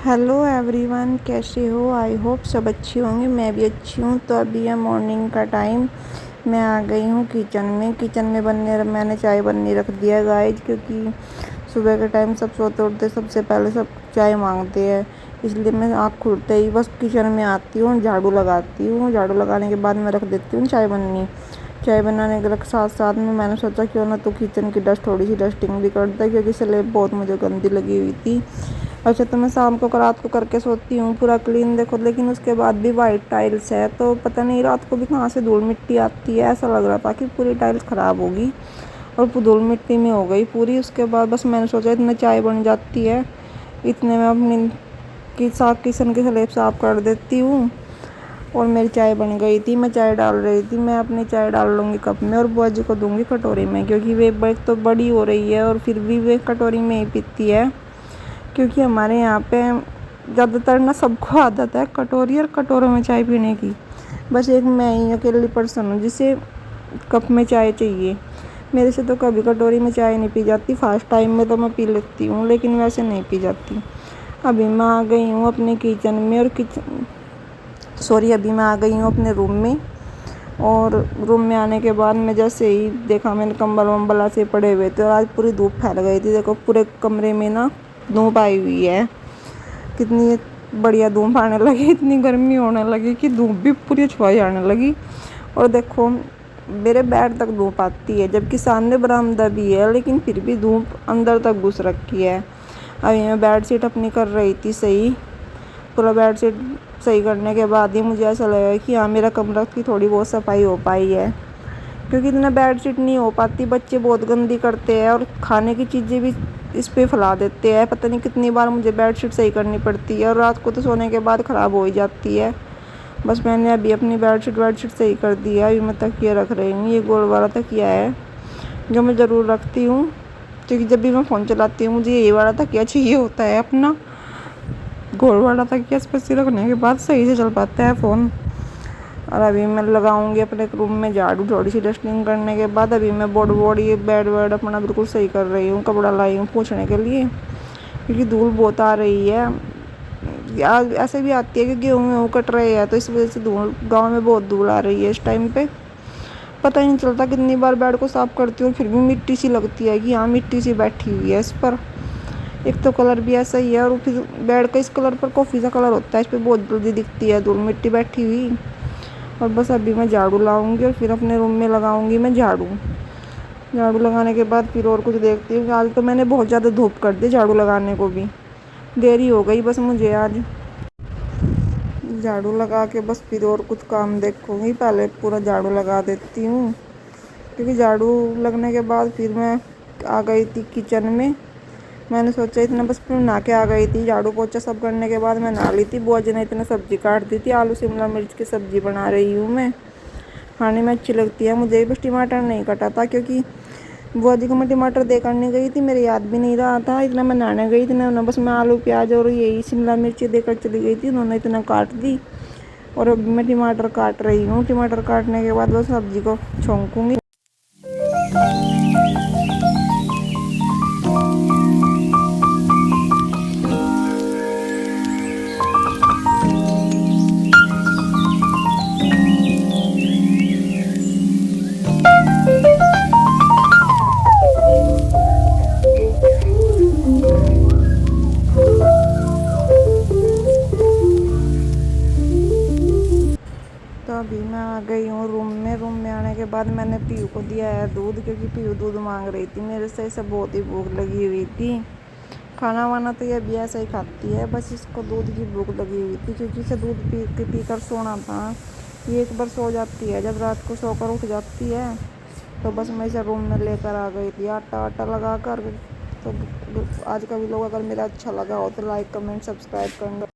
Hello everyone, कैसे हो? I hope सब अच्छी होंगे। मैं भी अच्छी हूँ। तो अभी है मॉर्निंग का टाइम। मैं आ गई हूँ किचन में बनने मैंने चाय बनने रख दिया गाइज, क्योंकि सुबह के टाइम सब सोते उठते सबसे पहले सब चाय मांगते हैं। इसलिए मैं आँख खुलते ही बस किचन में आती हूँ, झाड़ू लगाती हूँ। झाड़ू लगाने के बाद मैं रख देती हूँ चाय बननी। चाय बनाने के साथ साथ में मैंने सोचा क्यों ना तो किचन की थोड़ी सी डस्टिंग भी कर दे, क्योंकि स्लेब बहुत मुझे गंदी लगी हुई थी। अच्छा, तो मैं शाम को रात को करके सोती हूँ पूरा क्लीन देखो, लेकिन उसके बाद भी वाइट टाइल्स है, तो पता नहीं रात को भी कहाँ से धूल मिट्टी आती है। ऐसा लग रहा था कि पूरी टाइल्स ख़राब होगी और धूल मिट्टी में हो गई पूरी। उसके बाद बस मैंने सोचा इतने चाय बन जाती है, इतने में अपनी किचन की स्लेब साफ कर देती हूँ। और मेरी चाय बन गई थी। मैं चाय डाल रही थी। मैं अपनी चाय डाल लूँगी कप में और बुआ जी को दूँगी कटोरी में, क्योंकि वे तो बड़ी हो रही है और फिर भी वे कटोरी में ही पीती है। क्योंकि हमारे यहाँ पे ज़्यादातर ना सबको आदत है कटोरी और कटोरों में चाय पीने की। बस एक मैं ही अकेली पर्सन हूँ जिसे कप में चाय चाहिए। मेरे से तो कभी कटोरी में चाय नहीं पी जाती। फास्ट टाइम में तो मैं पी लेती हूँ, लेकिन वैसे नहीं पी जाती। अभी मैं आ गई हूँ अपने किचन में और अभी मैं आ गई हूँ अपने रूम में। और रूम में आने के बाद मैं जैसे ही देखा, मैंने कंबल वम्बल ऐसे पड़े हुए थे और आज पूरी धूप फैल गई थी। देखो पूरे कमरे में ना धूप आई हुई है। कितनी बढ़िया धूप आने लगी, इतनी गर्मी होने लगी कि धूप भी पूरी छुआई आने लगी। और देखो मेरे बेड तक धूप आती है, जबकि सामने बरामदा भी है, लेकिन फिर भी धूप अंदर तक घुस रखी है। अभी मैं बेड शीट अपनी कर रही थी सही। पूरा बेड शीट सही करने के बाद ही मुझे ऐसा लगा कि हाँ, मेरा कमरा की थोड़ी बहुत सफाई हो पाई है, क्योंकि इतना बेड शीट नहीं हो पाती। बच्चे बहुत गंदी करते हैं और खाने की चीज़ें भी इस पे फैला देते हैं। पता नहीं कितनी बार मुझे बेड शीट सही करनी पड़ती है और रात को तो सोने के बाद ख़राब हो ही जाती है। बस मैंने अभी अपनी बेड शीट सही कर दी है। अभी मैं तकिया रख रही हूँ। ये गोल वाला तकिया है जो मैं ज़रूर रखती हूँ, क्योंकि जब भी मैं फ़ोन चलाती हूँ मुझे ये वाला तकिया चाहिए होता है अपना। गोल वाला तकिया इस पर से रखने के बाद सही से चल पाता है फ़ोन। और अभी मैं लगाऊंगी अपने रूम में झाड़ू। थोड़ी सी डस्टिंग करने के बाद अभी मैं ये बेड वेड अपना बिल्कुल सही कर रही हूँ। कपड़ा लाई हूँ पोंछने के लिए, क्योंकि धूल बहुत आ रही है। यार ऐसे भी आती है कि गेहूँ कट रहे हैं, तो इस वजह से धूल गाँव में बहुत धूल आ रही है इस टाइम पे। पता ही नहीं चलता कितनी बार बेड को साफ करती हूँ, फिर भी मिट्टी सी लगती है कि हाँ मिट्टी सी बैठी हुई है इस पर। एक तो कलर भी ऐसा ही है, और फिर बेड का इस कलर पर कॉफ़ी सा कलर होता है, इस पर बहुत जल्दी दिखती है धूल मिट्टी बैठी हुई। और बस अभी मैं झाड़ू लाऊंगी और फिर अपने रूम में लगाऊंगी मैं झाड़ू। झाड़ू लगाने के बाद फिर और कुछ देखती हूँ। आज तो मैंने बहुत ज़्यादा धूप कर दी, झाड़ू लगाने को भी देरी हो गई बस मुझे आज। झाड़ू लगा के बस फिर और कुछ काम देखूंगी। पहले पूरा झाड़ू लगा देती हूँ, क्योंकि झाड़ू लगने के बाद फिर मैं आ गई थी किचन में। मैंने सोचा इतना बस फिर नहा के आ गई थी। झाड़ू पोछा सब करने के बाद मैं नहा ली थी। बुआ जी ने इतना सब्जी काट दी थी, आलू शिमला मिर्च की सब्जी बना रही हूँ मैं। खाने में अच्छी लगती है मुझे। बस टमाटर नहीं कटा था, क्योंकि बुआ जी को मैं टमाटर दे करने गई थी, मेरे याद भी नहीं रहा था। इतना मैं नहाने गई थी ना, बस मैं आलू प्याज और यही शिमला मिर्ची देकर चली गई थी। उन्होंने इतना काट दी और अभी मैं टमाटर काट रही हूँ। टमाटर काटने के बाद बस सब्जी को छौंकूँगी। तो अभी मैं आ गई हूँ रूम में आने के बाद मैंने पीयू को दिया है दूध, क्योंकि पीयू दूध मांग रही थी मेरे से। इसे बहुत ही भूख लगी हुई थी। खाना वाना तो ये अभी ऐसा ही खाती है, बस इसको दूध की भूख लगी हुई थी, क्योंकि इसे दूध पी कर सोना था। ये एक बार सो जाती है, जब रात को सोकर उठ जाती है तो बस मैं इसे रूम में लेकर आ गई थी आटा वाटा लगा कर। तो आज का वीडियो अगर मेरा अच्छा लगा हो तो लाइक कमेंट सब्सक्राइब करना।